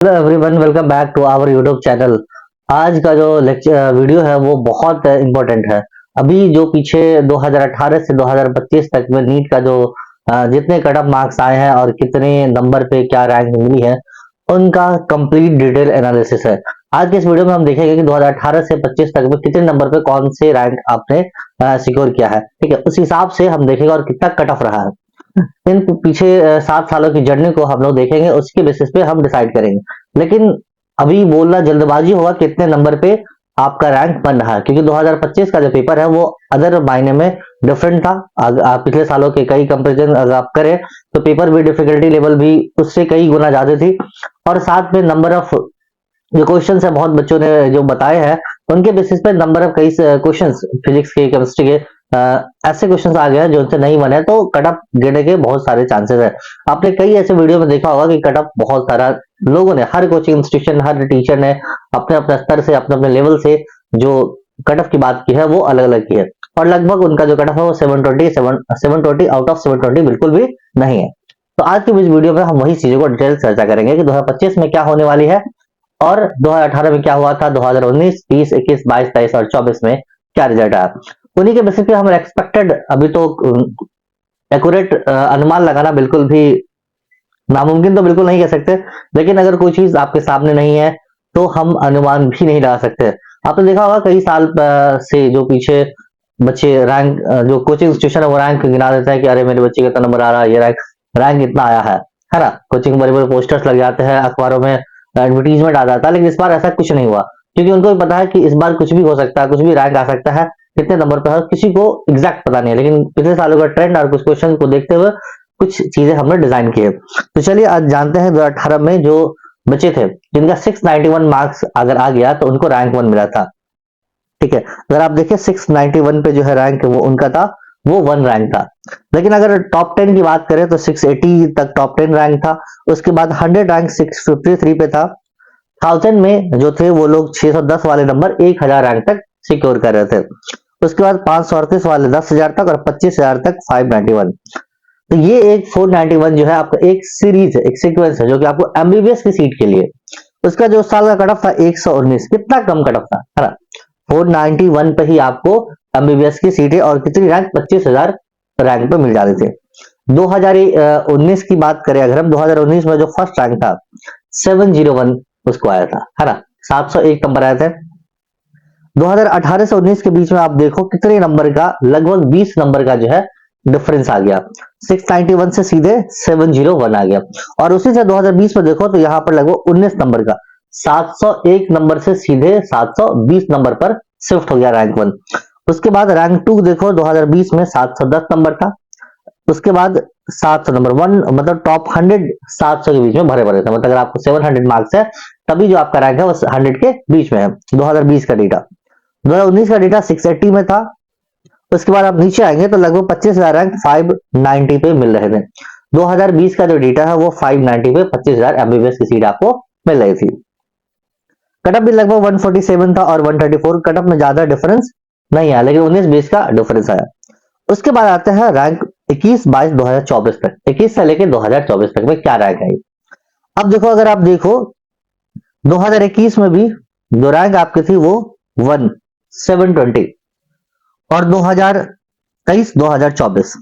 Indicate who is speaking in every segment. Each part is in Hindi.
Speaker 1: Hello everyone, welcome back to our YouTube channel. आज का जो लेक्चर वीडियो है वो बहुत इम्पोर्टेंट है। अभी जो पीछे 2018 से 2025 तक में नीट का जो जितने कट ऑफ मार्क्स आए हैं और कितने नंबर पे क्या रैंक मिली है, उनका कंप्लीट डिटेल एनालिसिस है। आज के इस वीडियो में हम देखेंगे कि 2018 से 25 तक में कितने नंबर पे कौन से रैंक आपने सिक्योर किया है। ठीक है, उस हिसाब से हम देखेंगे और कितना कट ऑफ रहा है। इन पीछे 7 सालों की जर्नी को हम लोग देखेंगे, उसके बेसिस पे हम डिसाइड करेंगे। लेकिन अभी बोलना जल्दबाजी होगा कितने नंबर पे आपका रैंक बन रहा है, क्योंकि 2025 का जो पेपर है वो अदर मायने में डिफरेंट था। आप पिछले सालों के कई कंपेरिजन अगर आप करें तो पेपर भी डिफिकल्टी लेवल भी उससे कई गुना ज्यादा थी, और साथ में नंबर ऑफ जो क्वेश्चन है बहुत बच्चों ने जो बताए हैं उनके बेसिस पे नंबर ऑफ कई क्वेश्चन फिजिक्स के, केमिस्ट्री के ऐसे क्वेश्चंस आ गए हैं जो उनसे नहीं बने, तो कट ऑफ गिरने के बहुत सारे चांसेस है। आपने कई ऐसे वीडियो में देखा होगा कि कट ऑफ बहुत सारा लोगों ने, हर कोचिंग इंस्टीट्यूशन, हर टीचर ने अपने अपने स्तर से, अपने अपने लेवल से जो कट ऑफ की बात की है वो अलग अलग की है, और लगभग उनका जो कट ऑफ है वो 720 आउट ऑफ 720 बिल्कुल भी नहीं है। तो आज की इस वीडियो में हम वही चीजों को डिटेल चर्चा करेंगे कि 2025 में क्या होने वाली है, और 2018 में क्या हुआ था, 2019, 20, 21, 22, 23 और 24 में क्या रिजल्ट आया। उन्हीं के बेसिस पे हम एक्सपेक्टेड, अभी तो एक्यूरेट अनुमान लगाना बिल्कुल भी नामुमकिन तो बिल्कुल नहीं कह सकते, लेकिन अगर कोई चीज आपके सामने नहीं है तो हम अनुमान भी नहीं लगा सकते। आपने देखा होगा कई साल से जो पीछे बच्चे रैंक, जो कोचिंग इंस्टीट्यूशन है वो रैंक गिना देते हैं कि अरे मेरे बच्चे का इतना नंबर आ रहा है, ये रैंक रैंक इतना आया है ना। कोचिंग बड़े बड़े पोस्टर्स लग जाते हैं, अखबारों में एडवर्टीजमेंट आ जाता है, लेकिन इस बार ऐसा कुछ नहीं हुआ, क्योंकि उनको भी पता है कि इस बार कुछ भी हो सकता है, कुछ भी रैंक आ सकता है। कितने नंबर पे है किसी को एग्जैक्ट पता नहीं है, लेकिन पिछले सालों का ट्रेंड और कुछ क्वेश्चन को देखते हुए कुछ चीजें हमने डिजाइन की है। तो चलिए आज जानते हैं 2018 में जो बच्चे थे जिनका 691 मार्क्स अगर आ गया तो उनको रैंक 1 मिला था। ठीक है, अगर आप देखिए 691 पे जो है रैंक वो उनका था, वो 1 रैंक था। लेकिन अगर टॉप 10 की बात करें तो 680 तक टॉप 10 रैंक था। उसके बाद 100 रैंक 653 पे था। 1000 में जो थे वो लोग 610 वाले नंबर 1000 रैंक तक सिक्योर कर रहे थे। उसके बाद 538 वाले 10,000 तक, और 25,000 तक 591। तो ये एक 491 जो है आपका एक सीरीज है, एक सीक्वेंस है जो कि आपको एमबीबीएस की सीट के लिए। उसका जो साल का कट ऑफ था 119, कितना कम कट ऑफ था, है ना। 491 पे ही आपको एमबीबीएस की सीटें और कितनी रैंक, 25,000 रैंक पे मिल जाते थे। 2019 की बात करें अगर हम, 2019 में जो फर्स्ट रैंक था 701 उसको आया था, है ना। 701 नंबर आए थे। 2018 से 19 के बीच में आप देखो कितने नंबर का, लगभग 20 नंबर का जो है डिफरेंस आ गया। 691 से सीधे 701 आ गया। और उसी से 2020 में देखो तो यहाँ पर लगभग 19 नंबर का 701 नंबर से सीधे 720 नंबर पर शिफ्ट हो गया रैंक 1। उसके बाद रैंक 2 देखो 2020 में 710 नंबर था। उसके बाद 700 नंबर 1, मतलब टॉप 100 700 के बीच में भरे भरे थे। मतलब अगर आपको 700 मार्क्स है तभी जो आपका रैंक है वो 100 के बीच में है। 2020 का डेटा, 2019 का डेटा 680 में था। उसके बाद आप नीचे आएंगे तो लगभग 25,000 रैंक 590 पे मिल रहे थे। 2020 का जो डेटा है वो 590 पे 25,000 एमबीबीएस की सीट आपको मिल रही थी। कटअप भी लगभग 147 था और 134। कटअप में ज्यादा डिफरेंस नहीं आया, लेकिन 19-20 का डिफरेंस आया। उसके बाद आते हैं रैंक 21-22 2024 तक। 21 से लेकर 2024 तक में क्या रैंक आई। अब देखो, अगर आप देखो 2021 में भी जो रैंक आपकी थी वो 720, और 2023 2024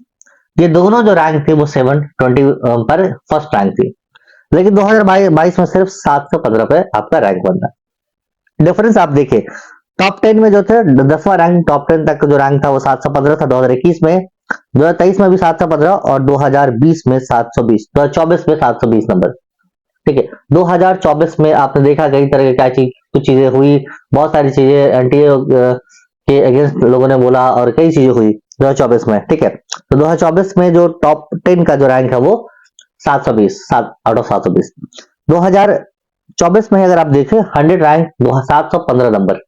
Speaker 1: ये दोनों जो रैंक थी वो 720 पर फर्स्ट रैंक थी। लेकिन 2022 में सिर्फ 715 पे आपका रैंक बन रहा। डिफरेंस आप देखिए, टॉप 10 में जो थे 10वां रैंक, टॉप 10 तक जो रैंक था वो 715 था 2021 में। 2023 में भी 715 और 2020 में 720, 2024 में 720 नंबर। ठीक है, 2024 में आपने देखा कई तरह के क्या चीज, कुछ चीजें हुई, बहुत सारी चीजें एनटीए के अगेंस्ट लोगों ने बोला और कई चीजें हुई 2024 में। ठीक है, तो 2024 में जो टॉप 10 का जो रैंक है वो 720, 7 आउट ऑफ 720। 2024 में अगर आप देखें 100 रैंक 715 नंबर,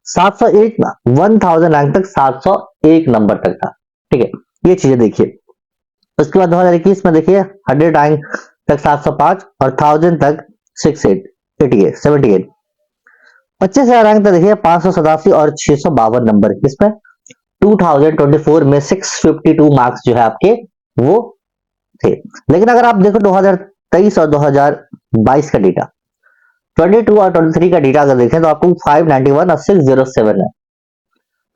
Speaker 1: 701 1000 रैंक तक 701 नंबर तक था। ठीक है, ये चीजें देखिए। उसके बाद 2021 में देखिए 100 रैंक तक 705 और 1000 तक 78 25,000 रैंक तक देखिए 587 और 652 नंबर। किसमें, 2024 में 652 मार्क्स जो है आपके वो थे। लेकिन अगर आप देखो 2023 और 2022 का डेटा, 22 और 23 का डेटा अगर देखें तो आपको 591 और 607 है।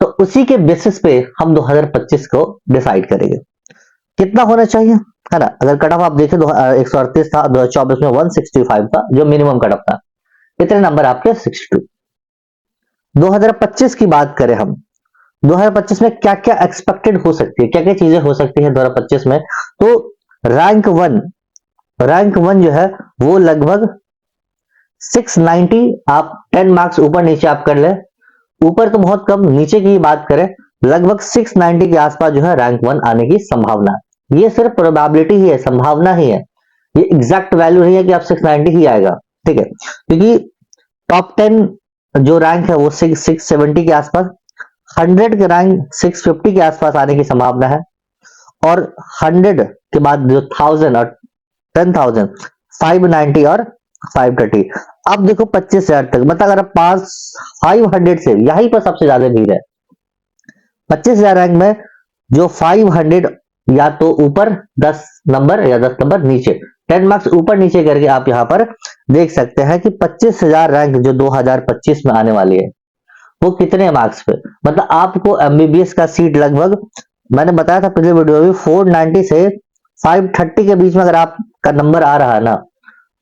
Speaker 1: तो उसी के बेसिस पे हम 2025 को डिसाइड करेंगे कितना होना चाहिए, है ना। अगर कट ऑफ आप देखें 138 था, 2024 में 165 था जो मिनिमम कट ऑफ था, इतने नंबर आपके 62। 2025 की बात करें हम, 2025 में क्या क्या एक्सपेक्टेड हो सकती है, क्या क्या चीजें हो सकती है 2025 में। तो रैंक वन जो है वो लगभग 690, आप 10 मार्क्स ऊपर नीचे आप कर ले, ऊपर तो बहुत कम, नीचे की बात करें लगभग 690 के आसपास जो है रैंक वन आने की संभावना है। ये सिर्फ प्रोबेबिलिटी ही है, संभावना ही है, ये एग्जैक्ट वैल्यू नहीं है कि आप 690 ही आएगा, ठीक है। क्योंकि टॉप 10 जो रैंक है वो 670 के आसपास, 100 के रैंक 650 के आसपास आने की संभावना है, और 100 के बाद जो 1000 और 10,000 590 और 530। अब देखो 25,000 तक, मतलब अगर पास 500 से यहीं पर सबसे ज्यादा भीड़ है। 25,000 रैंक में जो 500 या तो ऊपर 10 नंबर या 10 नंबर नीचे, 10 मार्क्स ऊपर नीचे करके आप यहां पर देख सकते हैं कि 25,000 रैंक जो 2025 में आने वाली है वो कितने मार्क्स पे, मतलब आपको एमबीबीएस का सीट लगभग, मैंने बताया था पिछले वीडियो में, 490 से 530 के बीच में अगर आपका नंबर आ रहा है ना,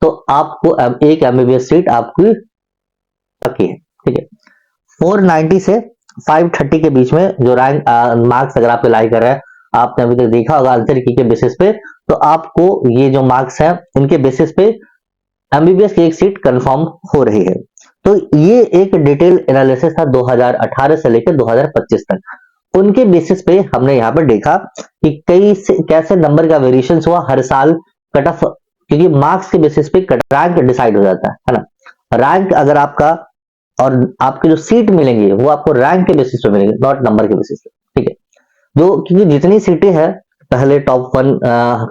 Speaker 1: तो आपको एक एमबीबीएस सीट आपकी पक्की है, ठीक है। 490 से 530 के बीच में जो रैंक मार्क्स अगर आप लाई कर रहे हैं, आपने अभी तक देखा होगा आंसर की के बेसिस पे, तो आपको ये जो मार्क्स है इनके बेसिस पे एमबीबीएस की एक सीट कंफर्म हो रही है। तो ये एक डिटेल एनालिसिस था 2018 से लेकर 2025 तक। उनके बेसिस पे हमने यहाँ पर देखा कि कैसे नंबर का वेरिएशन हुआ हर साल कट ऑफ, क्योंकि मार्क्स के बेसिस पे रैंक डिसाइड हो जाता है ना। रैंक अगर आपका और आपके जो सीट मिलेंगे वो आपको रैंक के बेसिस पे मिलेंगे, नॉट नंबर के बेसिस पे, ठीक है। जो क्योंकि जितनी सीटें हैं पहले टॉप 1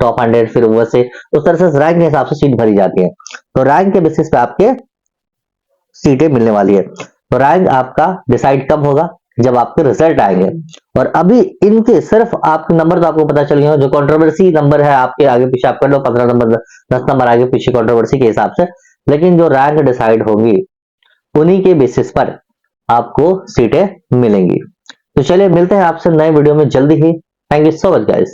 Speaker 1: टॉप 100 फिर वैसे उस तरह से रैंक के हिसाब से सीट भरी जाती है, तो रैंक के बेसिस पे आपके सीटें मिलने वाली है। तो रैंक आपका डिसाइड कब होगा, जब आपके रिजल्ट आएंगे। और अभी इनके सिर्फ आपके नंबर तो आपको पता चल गया, जो कंट्रोवर्सी नंबर है आपके आगे पीछे आप कर लो, 15 नंबर 10 नंबर आगे पीछे कंट्रोवर्सी के हिसाब से, लेकिन जो रैंक डिसाइड होगी उन्हीं के बेसिस पर आपको सीटें मिलेंगी। तो चलिए मिलते हैं आपसे नए वीडियो में जल्दी ही। Thank you so much guys.